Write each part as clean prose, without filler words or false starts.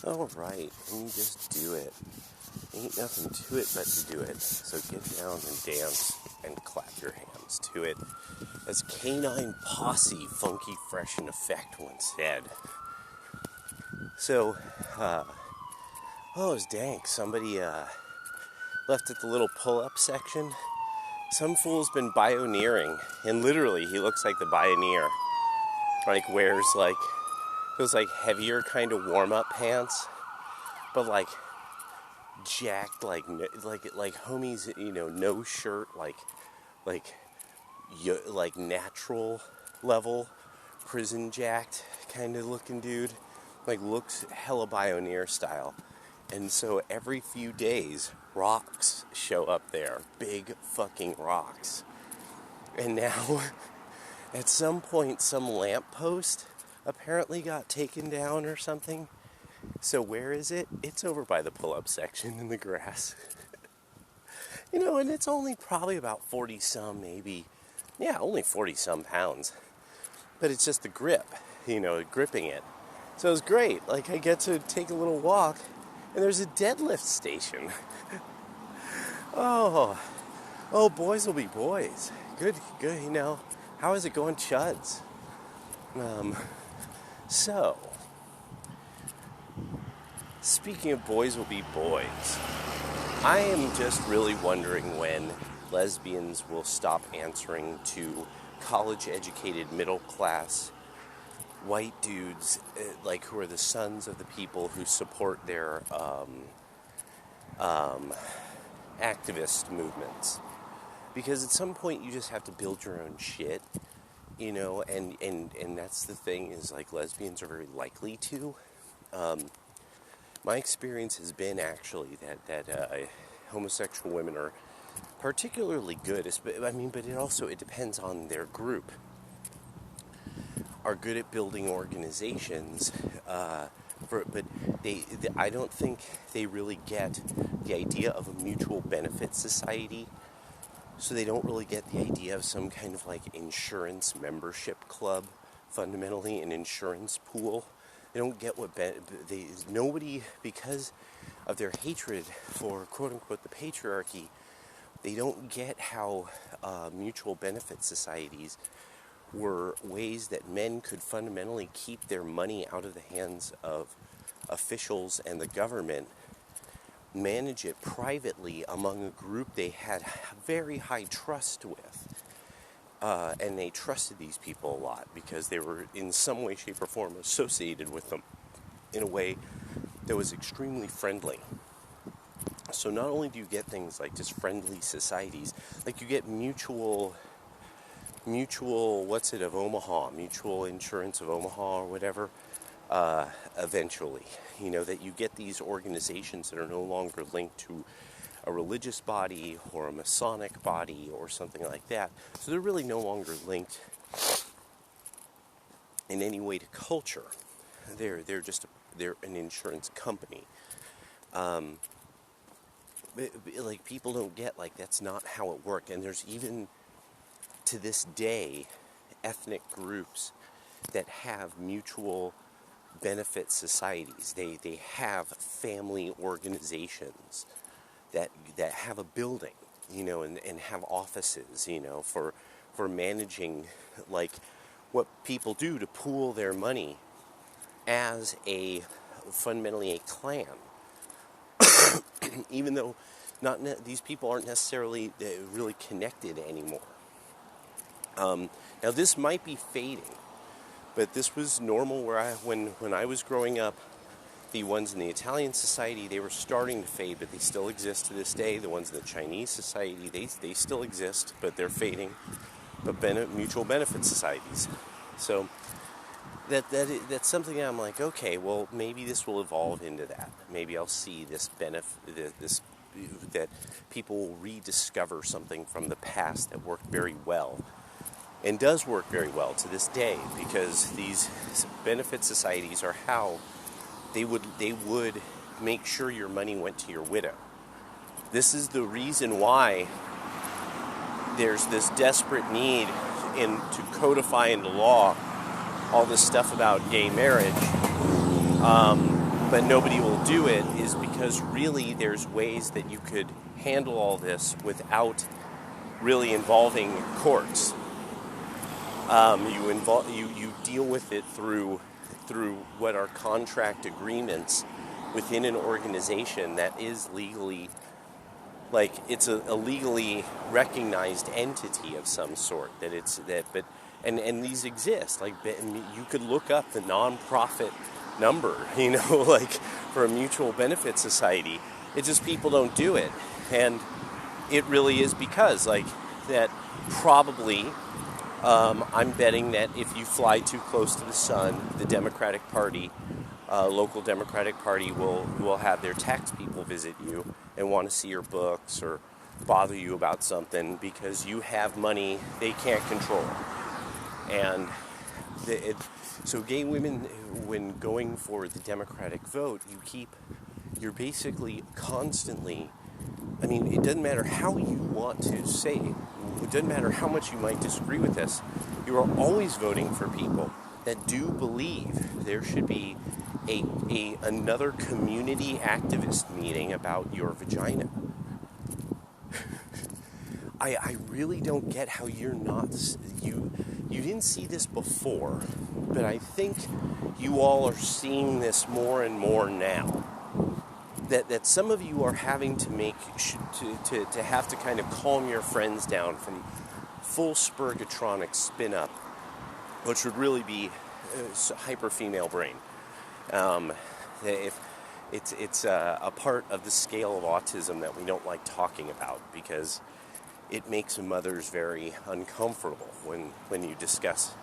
All right, and you just do it. Ain't nothing to it but to do it. So get down and dance and clap your hands to it. As Canine Posse, funky, fresh, and effect once said. So, it was dank. Somebody left at the little pull-up section. Some fool's been bioneering, and literally he looks like the Bioneer. Like wears like those like heavier kind of warm-up pants, but like jacked, like homies, no shirt, like natural level prison jacked kind of looking dude, like looks hella Bioneer style. And so every few days, rocks show up there, big fucking rocks. And now, at some point, some lamppost apparently got taken down or something. So where is it? It's over by the pull-up section in the grass. And it's only probably about 40-some, maybe. Yeah, only 40-some pounds. But it's just the grip, gripping it. So it's great. Like, I get to take a little walk, and there's a deadlift station. Oh, boys will be boys. Good, How is it going, chuds? So, speaking of boys will be boys, I am just really wondering when lesbians will stop answering to college-educated, middle-class, white dudes, who are the sons of the people who support their activist movements. Because at some point you just have to build your own shit, and that's the thing, is like lesbians are very likely to. My experience has been actually that homosexual women are particularly good, but it depends on their group, are good at building organizations, but I don't think they really get the idea of a mutual benefit society. So they don't really get the idea of some kind of like insurance membership club, fundamentally an insurance pool. They don't get nobody, because of their hatred for quote unquote the patriarchy, they don't get how mutual benefit societies were ways that men could fundamentally keep their money out of the hands of officials and the government, manage it privately among a group they had very high trust with. And they trusted these people a lot because they were in some way, shape, or form associated with them in a way that was extremely friendly. So not only do you get things like just friendly societies, like you get mutual of Omaha, mutual insurance of Omaha or whatever, eventually. That you get these organizations that are no longer linked to a religious body or a Masonic body or something like that. So they're really no longer linked in any way to culture. They're an insurance company. Like people don't get that's not how it worked. And there's even to this day ethnic groups that have mutual benefit societies. They have family organizations that have a building, and have offices, for managing what people do to pool their money as fundamentally a clan. Even though these people aren't necessarily really connected anymore. Now this might be fading, but this was normal when I was growing up. The ones in the Italian society, they were starting to fade, but they still exist to this day. The ones in the Chinese society, they still exist, but they're fading. But mutual benefit societies. So that's something I'm like, okay, well, maybe this will evolve into that. Maybe I'll see this that people will rediscover something from the past that worked very well. And does work very well to this day, because these benefit societies are how they would make sure your money went to your widow. This is the reason why there's this desperate need to codify into law all this stuff about gay marriage. but nobody will do it is because really there's ways that you could handle all this without really involving courts. You deal with it through what are contract agreements within an organization that is legally, like, it's a legally recognized entity of some sort. And these exist. Like, you could look up the nonprofit number, like for a mutual benefit society. It's just people don't do it, and it really is because, like, that probably. I'm betting that if you fly too close to the sun, the Democratic Party, local Democratic Party, will have their tax people visit you and want to see your books or bother you about something because you have money they can't control. And so gay women, when going for the Democratic vote, you're basically constantly, I mean, it doesn't matter how you want to say it. It doesn't matter how much you might disagree with this. You are always voting for people that do believe there should be another community activist meeting about your vagina. I really don't get how you're not, you didn't see this before, but I think you all are seeing this more and more now. That some of you are having to to have to kind of calm your friends down from full spurgatronic spin up, which would really be hyper female brain. If it's a part of the scale of autism that we don't like talking about because it makes mothers very uncomfortable when you discuss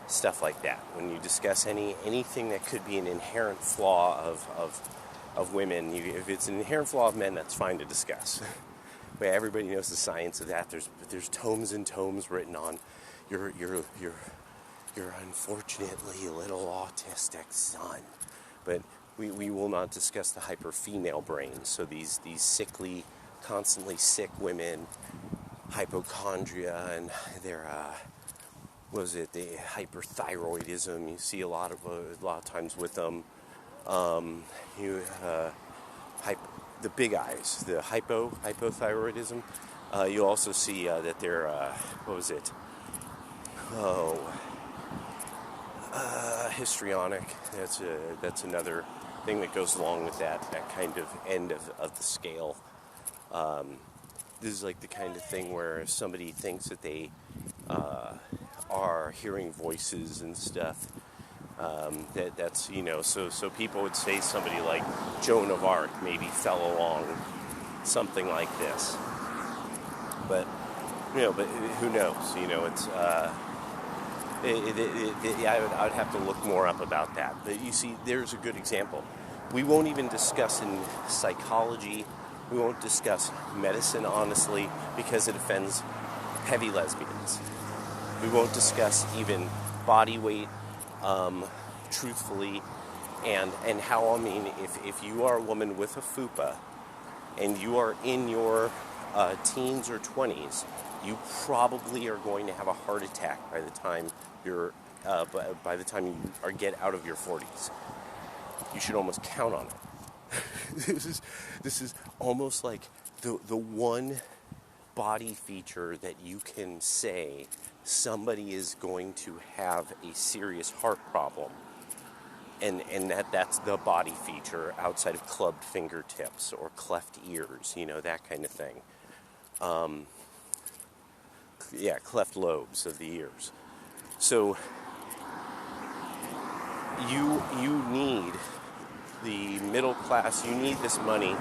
stuff like that. When you discuss anything that could be an inherent flaw of women, if it's an inherent flaw of men, that's fine to discuss. But everybody knows the science of that. There's tomes and tomes written on your unfortunately little autistic son. But we will not discuss the hyper female brain. So these sickly, constantly sick women, hypochondria, and their the hyperthyroidism. You see a lot of times with them. The big eyes, the hypothyroidism. You also see that they're histrionic. That's another thing that goes along with that kind of end of the scale. This is like the kind of thing where if somebody thinks that they are hearing voices and stuff. That's so people would say somebody like Joan of Arc maybe fell along something like this, but who knows? It's I would have to look more up about that. But you see, there's a good example. We won't even discuss in psychology. We won't discuss medicine honestly because it offends heavy lesbians. We won't discuss even body weight. Truthfully, and how, I mean, if you are a woman with a fupa and you are in your teens or 20s, you probably are going to have a heart attack by the time you get out of your 40s. You should almost count on it. This is almost like the one body feature that you can say somebody is going to have a serious heart problem, and that's the body feature outside of clubbed fingertips or cleft ears, that kind of thing. Cleft lobes of the ears. So you need the middle class, you need this money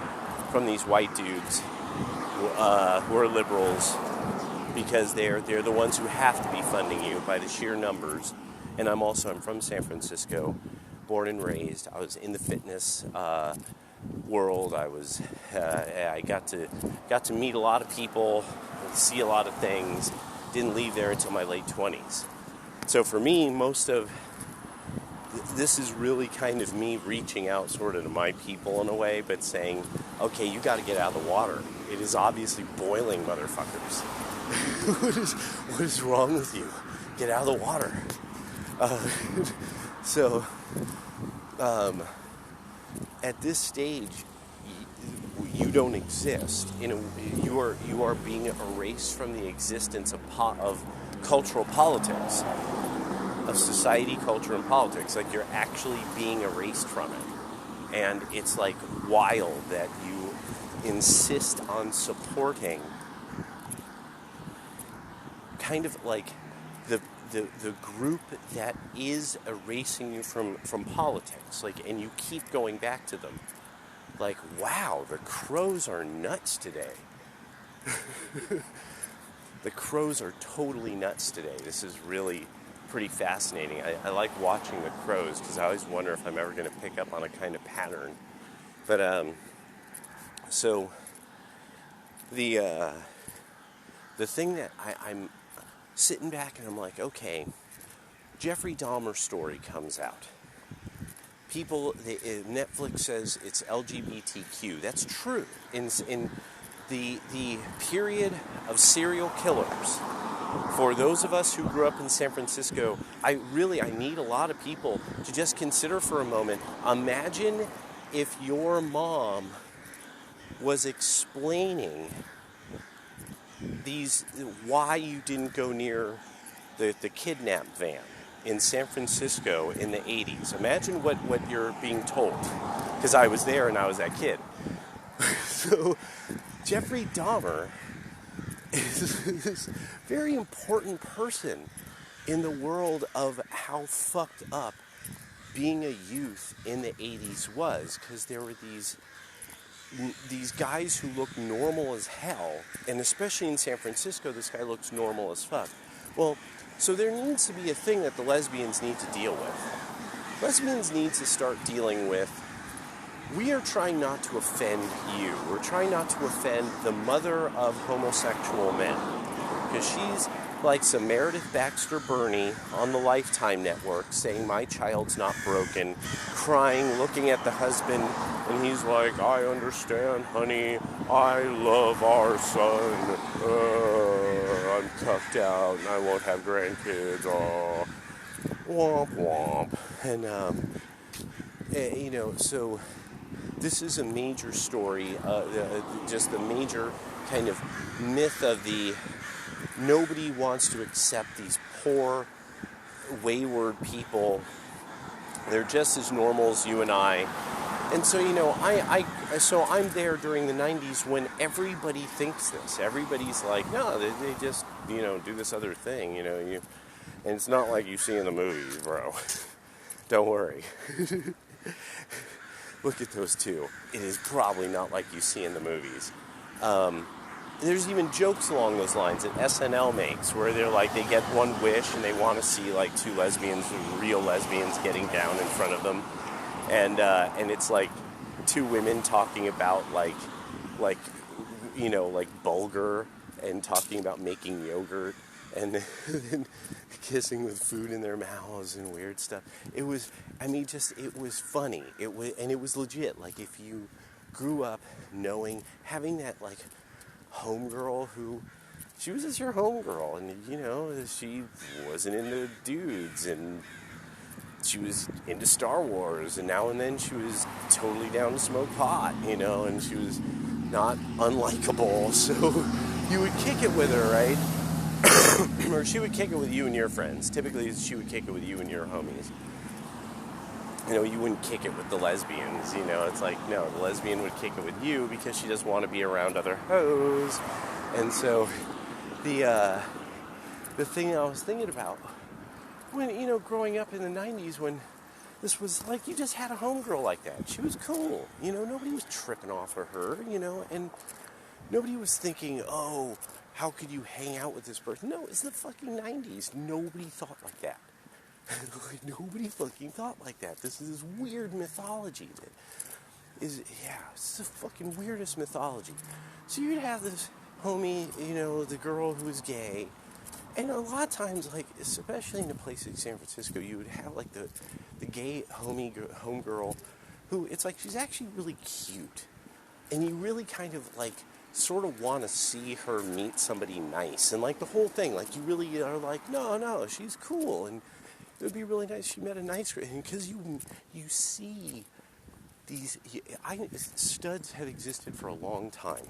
from these white dudes who are liberals, because they're the ones who have to be funding you by the sheer numbers. And I'm from San Francisco, born and raised. I was in the fitness world. I got to meet a lot of people, see a lot of things. Didn't leave there until my late 20s. So for me, most of this is really kind of me reaching out sort of to my people in a way, but saying, okay, you got to get out of the water. It is obviously boiling, motherfuckers. What is wrong with you? Get out of the water. at this stage, you don't exist. You are being erased from the existence of cultural politics, of society, culture, and politics. Like, you're actually being erased from it. And it's like wild that you insist on supporting kind of like the group that is erasing you from politics. Like, and you keep going back to them. Like, wow, the crows are nuts today. The crows are totally nuts today. This is really pretty fascinating. I like watching the crows because I always wonder if I'm ever going to pick up on a kind of pattern. But so the thing that I'm sitting back and I'm like, okay, Jeffrey Dahmer's story comes out. Netflix says it's LGBTQ. That's true. In the period of serial killers, for those of us who grew up in San Francisco, I need a lot of people to just consider for a moment. Imagine if your mom was explaining why you didn't go near the kidnap van in San Francisco in the 80s. Imagine what you're being told, because I was there and I was that kid. So Jeffrey Dahmer is this very important person in the world of how fucked up being a youth in the 80s was, because there were these guys who looked normal as hell, and especially in San Francisco, this guy looks normal as fuck. Well, so there needs to be a thing that the lesbians need to deal with. Lesbians need to start dealing with, we are trying not to offend you. We're trying not to offend the mother of homosexual men. Because she's like some Meredith Baxter Burney on the Lifetime Network saying, my child's not broken, crying, looking at the husband, and he's like, I understand, honey, I love our son, I'm tucked out, and I won't have grandkids, oh, womp womp. And, so this is a major story, just a major kind of myth of nobody wants to accept these poor, wayward people. They're just as normal as you and I. And so, so I'm there during the 90s when everybody thinks this. Everybody's like, no, they just, do this other thing, and it's not like you see in the movies, bro. Don't worry. Look at those two. It is probably not like you see in the movies. There's even jokes along those lines that SNL makes where they're like, they get one wish and they want to see like two lesbians, real lesbians, getting down in front of them. And it's like two women talking about like bulgur and talking about making yogurt and then kissing with food in their mouths and weird stuff. It was funny. It was legit. Like, if you grew up having that like homegirl who, she was just your homegirl, and she wasn't into dudes, and she was into Star Wars, and now and then she was totally down to smoke pot, and she was not unlikable, so you would kick it with her, right? Or she would kick it with you and your friends. Typically, she would kick it with you and your homies. You wouldn't kick it with the lesbians, it's like, no, the lesbian would kick it with you because she doesn't want to be around other hoes. And so, the thing I was thinking about, when, growing up in the 90s, when this was like, you just had a homegirl like that. She was cool, nobody was tripping off of her, and nobody was thinking, oh, how could you hang out with this person? No, it's the fucking 90s. Nobody thought like that. Nobody fucking thought like that. This is this weird mythology it's the fucking weirdest mythology. So you'd have this homie, the girl who was gay, and a lot of times, like, especially in a place like San Francisco, you would have like the gay homegirl who, it's like, she's actually really cute, and you really kind of like sort of want to see her meet somebody nice, and like the whole thing, like, you really are like, no, she's cool, and it would be really nice she met a nice girl, because you see studs have existed for a long time.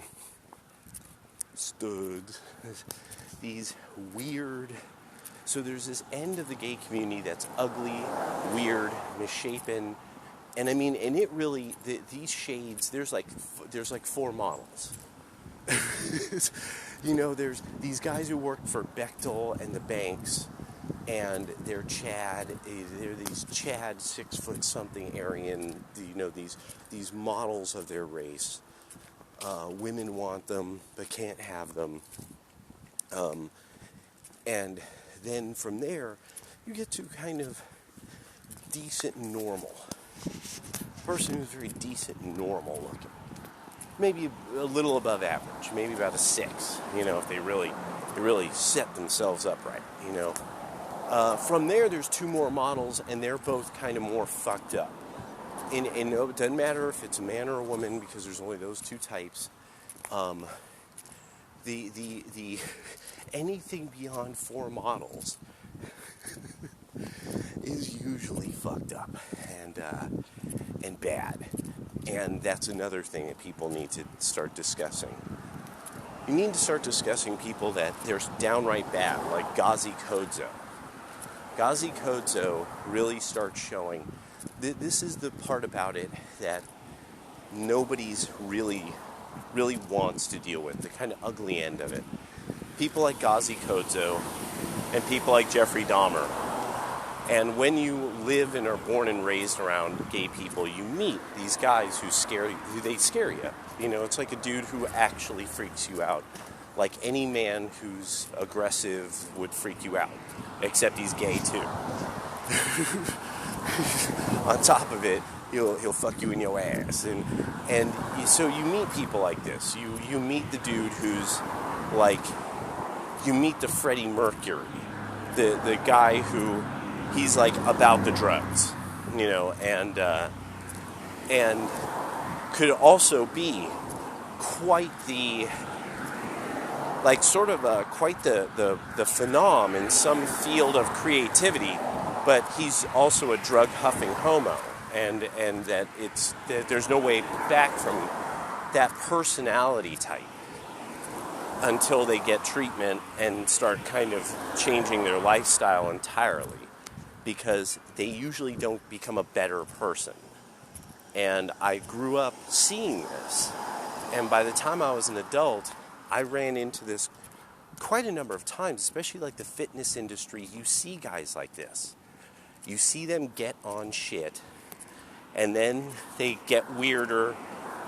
Studs. These weird... So there's this end of the gay community that's ugly, weird, misshapen, and I mean, and it really, these shades, there's like 4 models. You know, there's these guys who work for Bechtel and the banks, and they're these Chad 6-foot-something Aryan, you know, these models of their race. Women want them, but can't have them. And then from there, you get to kind of decent and normal. Person who's very decent and normal looking. Maybe a little above average, maybe about a 6, you know, if they really set themselves up right, you know. From there, there's 2 more models, and they're both kind of more fucked up. And it doesn't matter if it's a man or a woman, because there's only those 2 types. The anything beyond 4 models is usually fucked up and bad. And that's another thing that people need to start discussing. You need to start discussing people that they're downright bad, like Ghazi Kodzo. Ghazi Kodzo really starts showing... This is the part about it that nobody's really wants to deal with, the kind of ugly end of it. People like Ghazi Kodzo and people like Jeffrey Dahmer. And when you live and are born and raised around gay people, you meet these guys who scare you. You know, it's like a dude who actually freaks you out. Like any man who's aggressive would freak you out. Except he's gay too. On top of it, he'll fuck you in your ass. So you meet people like this. You meet the dude who's like, you meet the Freddie Mercury. The guy who... He's like about the drugs, you know, and could also be quite the, like sort of quite the phenom in some field of creativity, but he's also a drug huffing homo, and that there's no way back from that personality type until they get treatment and start kind of changing their lifestyle entirely. Because they usually don't become a better person. And I grew up seeing this. And by the time I was an adult, I ran into this quite a number of times, especially like the fitness industry. You see guys like this. You see them get on shit, and then they get weirder,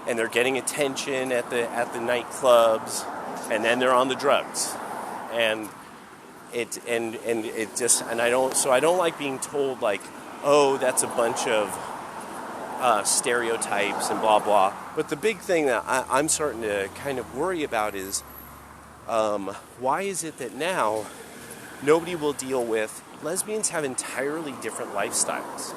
and they're getting attention at the nightclubs, and then they're on the drugs. And I don't like being told like, oh, that's a bunch of stereotypes and blah blah. But the big thing that I'm starting to kind of worry about is why is it that now nobody will deal with lesbians have entirely different lifestyles.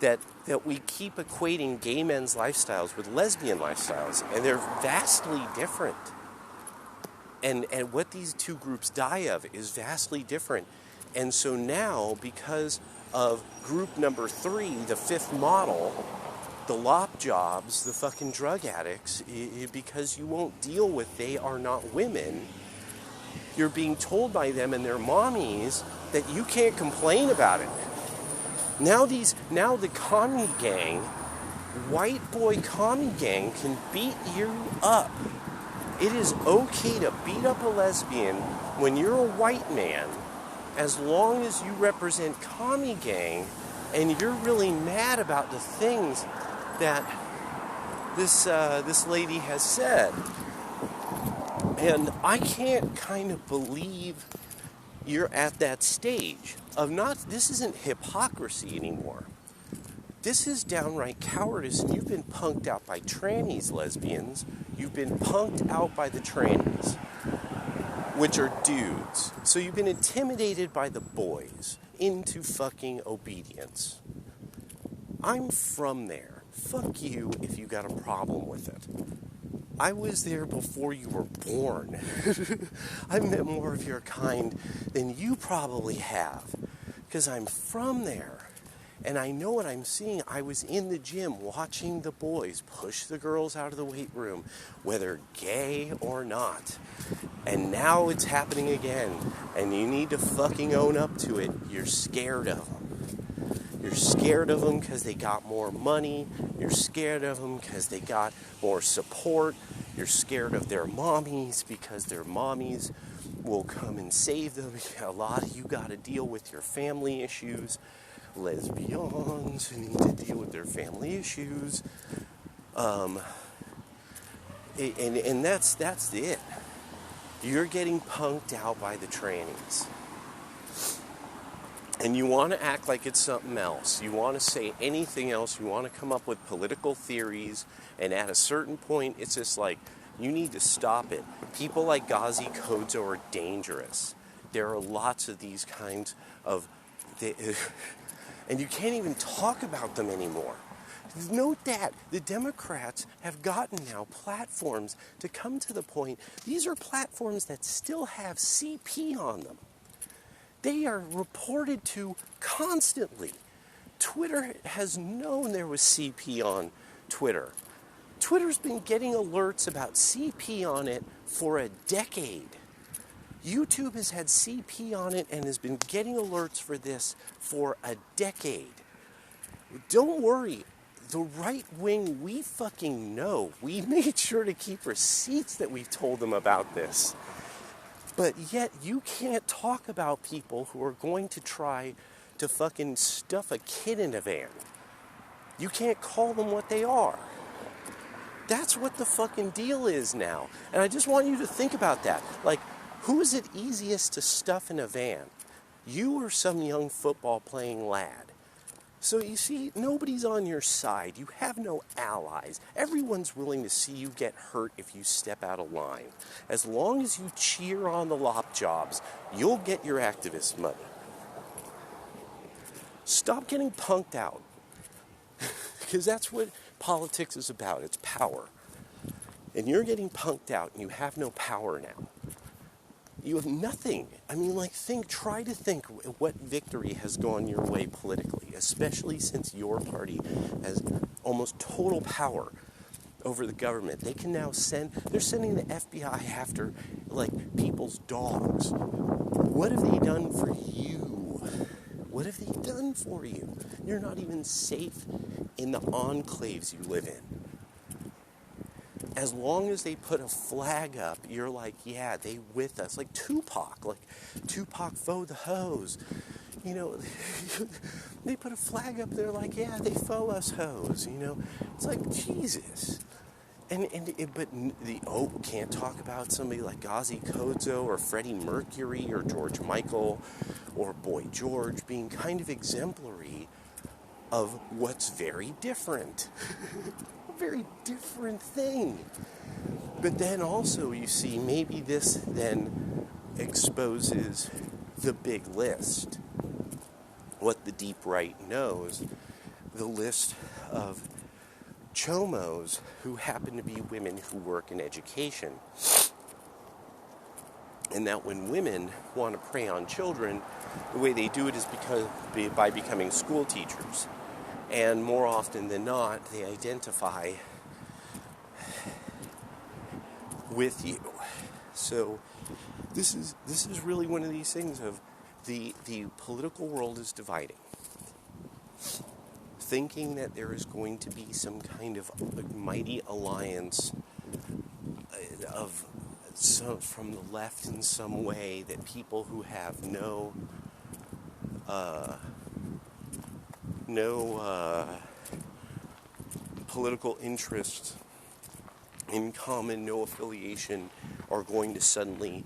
that we keep equating gay men's lifestyles with lesbian lifestyles, and they're vastly different. And what these 2 groups die of is vastly different. And so now, because of group number 3, the 5th model, the lop jobs, the fucking drug addicts, because you won't deal with they are not women, you're being told by them and their mommies that you can't complain about it. Now the commie gang, white boy commie gang, can beat you up. It is okay to beat up a lesbian when you're a white man, as long as you represent commie gang and you're really mad about the things that this lady has said. And I can't kind of believe you're at that stage of this isn't hypocrisy anymore. This is downright cowardice, and you've been punked out by trannies, lesbians. You've been punked out by the trannies, which are dudes. So you've been intimidated by the boys into fucking obedience. I'm from there. Fuck you if you got a problem with it. I was there before you were born. I've met more of your kind than you probably have, because I'm from there. And I know what I'm seeing. I was in the gym watching the boys push the girls out of the weight room, whether gay or not. And now it's happening again. And you need to fucking own up to it. You're scared of them. You're scared of them because they got more money. You're scared of them because they got more support. You're scared of their mommies because their mommies will come and save them. A lot of you got to deal with your family issues. Lesbians who need to deal with their family issues. And that's it. You're getting punked out by the trannies. And you want to act like it's something else. You want to say anything else. You want to come up with political theories. And at a certain point, it's just like, you need to stop it. People like Ghazi Kodzo are dangerous. There are lots of these kinds of... and you can't even talk about them anymore. Note that the Democrats have gotten now platforms to come to the point. These are platforms that still have CP on them. They are reported to constantly. Twitter has known there was CP on Twitter. Twitter's been getting alerts about CP on it for a decade. YouTube has had CP on it and has been getting alerts for this for a decade. Don't worry. The right wing, we fucking know. We made sure to keep receipts that we've told them about this. But yet you can't talk about people who are going to try to fucking stuff a kid in a van. You can't call them what they are. That's what the fucking deal is now. And I just want you to think about that. Like, who is it easiest to stuff in a van? You or some young football playing lad? So you see, nobody's on your side. You have no allies. Everyone's willing to see you get hurt if you step out of line. As long as you cheer on the lop jobs, you'll get your activist money. Stop getting punked out. Because that's what politics is about. It's power. And you're getting punked out and you have no power now. You have nothing. I mean, try to think what victory has gone your way politically, especially since your party has almost total power over the government. They can now they're sending the FBI after, people's dogs. What have they done for you? What have they done for you? You're not even safe in the enclaves you live in. As long as they put a flag up, you're like, yeah, they with us. Like Tupac faux the hose. You know, they put a flag up there like, yeah, they faux us hose. You know, it's like, Jesus. Can't talk about somebody like Ghazi Kodzo or Freddie Mercury or George Michael or Boy George being kind of exemplary of what's very different. Very different thing. But then also you see maybe this then exposes the big list. What the deep right knows, the list of chomos who happen to be women who work in education. And that when women want to prey on children, the way they do it is by becoming school teachers. And more often than not, they identify with you. So this is really one of these things of the political world is dividing. Thinking that there is going to be some kind of mighty alliance from the left in some way, that people who have no political interest in common, no affiliation, are going to suddenly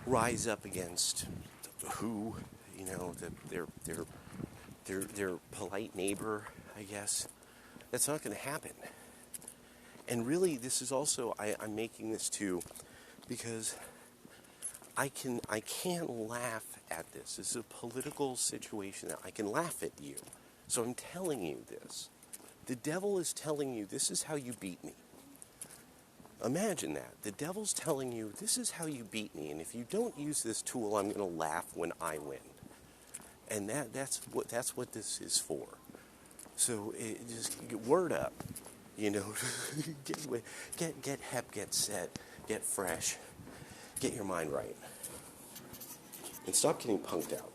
rise up against who, their polite neighbor, I guess. That's not going to happen. And really, this is also, I'm making this too, because I can't laugh at this. This is a political situation that I can laugh at you. So I'm telling you this. The devil is telling you, this is how you beat me. Imagine that. The devil's telling you, this is how you beat me, and if you don't use this tool, I'm going to laugh when I win. And that's what this is for. So just word up, you know, get hep, get set, get fresh, get your mind right, and stop getting punked out.